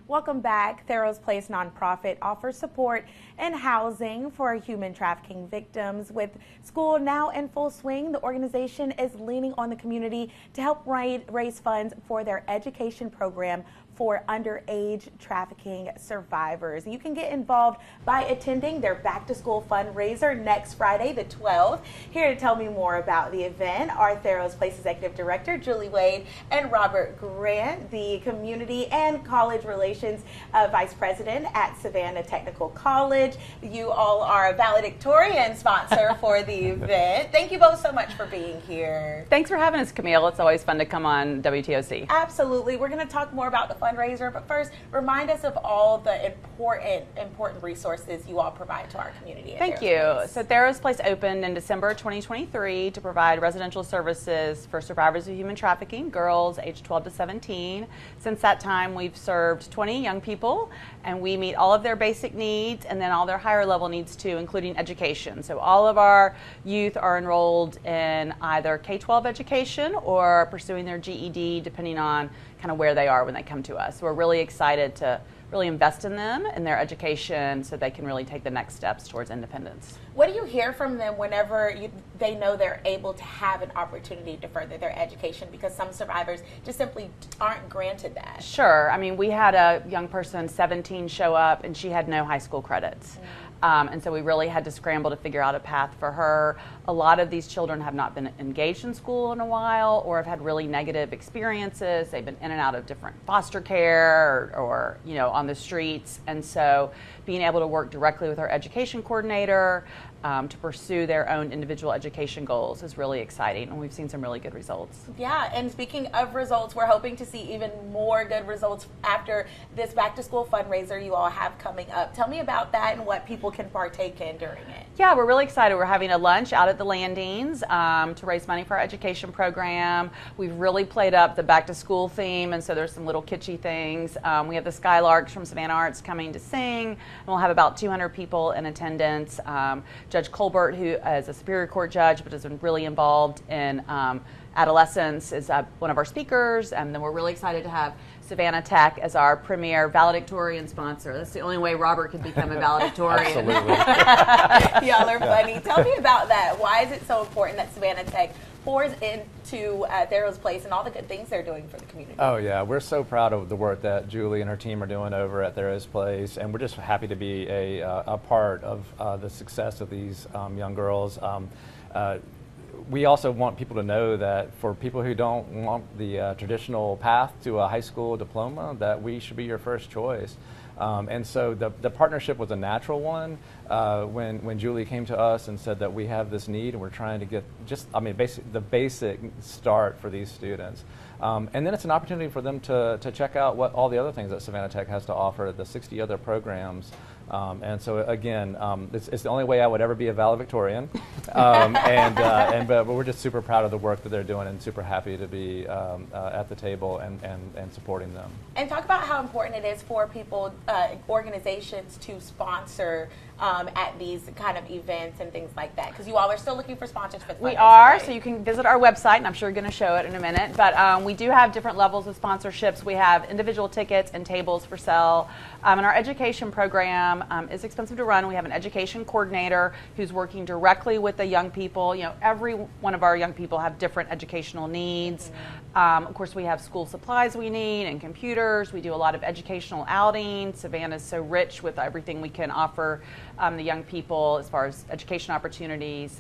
Welcome back. Tharros Place nonprofit offers support and housing for human trafficking victims. With school now in full swing, the organization is leaning on the community to help raise funds for their education program for underage trafficking survivors. You can get involved by attending their back to school fundraiser next Friday, the 12th. Here to tell me more about the event are Tharros Place Executive Director Julie Wade and Robert Grant, the Community and College Relations Vice President at Savannah Technical College. You all are a valedictorian sponsor for the event. Thank you both so much for being here. Thanks for having us, Camille. It's always fun to come on WTOC. Absolutely. We're going to talk more about the fundraiser, but first, remind us of all the important resources you all provide to our community. Thank you. So Tharros Place opened in December 2023 to provide residential services for survivors of human trafficking, girls aged 12 to 17. Since that time, we've served 20 young people, and we meet all of their basic needs and then all their higher level needs too, including education. So all of our youth are enrolled in either K-12 education or pursuing their GED, depending on kind of where they are when they come to us. So we're really excited to really invest in them and their education so they can really take the next steps towards independence. What do you hear from them whenever they know they're able to have an opportunity to further their education, because some survivors just simply aren't granted that? Sure. I mean, we had a young person, 17, show up and she had no high school credits. And so we really had to scramble to figure out a path for her. A lot of these children have not been engaged in school in a while or have had really negative experiences. They've been in and out of different foster care or you know, on the streets. And so being able to work directly with our education coordinator to pursue their own individual education goals is really exciting, and we've seen some really good results. Yeah, and speaking of results, we're hoping to see even more good results after this back to school fundraiser you all have coming up. Tell me about that and what people can partake in during it. Yeah, we're really excited. We're having a lunch out at the Landings to raise money for our education program. We've really played up the back to school theme, and so there's some little kitschy things. We have the Skylarks from Savannah Arts coming to sing, and we'll have about 200 people in attendance. Judge Colbert, who is a Superior Court judge but has been really involved in adolescence, is one of our speakers, and then we're really excited to have Savannah Tech as our premier valedictorian sponsor. That's the only way Robert could become a valedictorian. Absolutely. Y'all are funny. Tell me about that. Why is it so important that Savannah Tech pours into Tharros Place and all the good things they're doing for the community? Oh yeah, we're so proud of the work that Julie and her team are doing over at Tharros Place, and we're just happy to be a part of the success of these young girls. We also want people to know that for people who don't want the traditional path to a high school diploma, that we should be your first choice. And so the partnership was a natural one when Julie came to us and said that we have this need and we're trying to get the basic start for these students. And then it's an opportunity for them to check out what all the other things that Savannah Tech has to offer, the 60 other programs. And so again, it's the only way I would ever be a valedictorian. But we're just super proud of the work that they're doing and super happy to be at the table and supporting them. And talk about how important it is for people, organizations to sponsor at these kind of events and things like that, because you all are still looking for sponsors for the fundraiser. We are, right? so you can visit our website, and I'm sure you're going to show it in a minute, but we do have different levels of sponsorships. We have individual tickets and tables for sale, and our education program is expensive to run. We have an education coordinator who's working directly with the young people. You know, every one of our young people have different educational needs. Of course, we have school supplies we need and computers. We do a lot of educational outings. Savannah's so rich with everything we can offer the young people as far as education opportunities,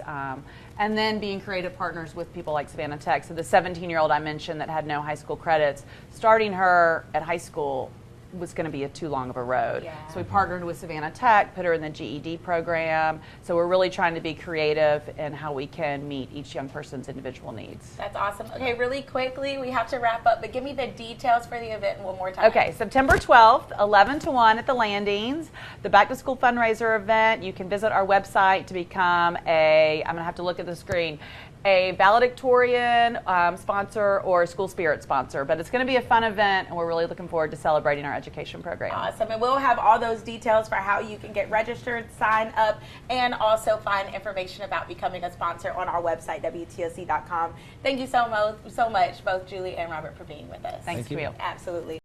and then being creative partners with people like Savannah Tech. So the 17-year-old I mentioned that had no high school credits, starting her at high school was going to be too long of a road. Yeah. So we partnered with Savannah Tech, put her in the GED program. So we're really trying to be creative in how we can meet each young person's individual needs. That's awesome. Okay, really quickly, we have to wrap up, but give me the details for the event one more time. Okay, September 12th, 11 to 1 at the Landings, the Back to School fundraiser event. You can visit our website to become I'm going to have to look at the screen, a valedictorian sponsor or a school spirit sponsor, but it's going to be a fun event and we're really looking forward to celebrating our education program. Awesome, and we'll have all those details for how you can get registered, sign up, and also find information about becoming a sponsor on our website, WTOC.com. Thank you so much, both Julie and Robert, for being with us. Thanks, Camille. Absolutely.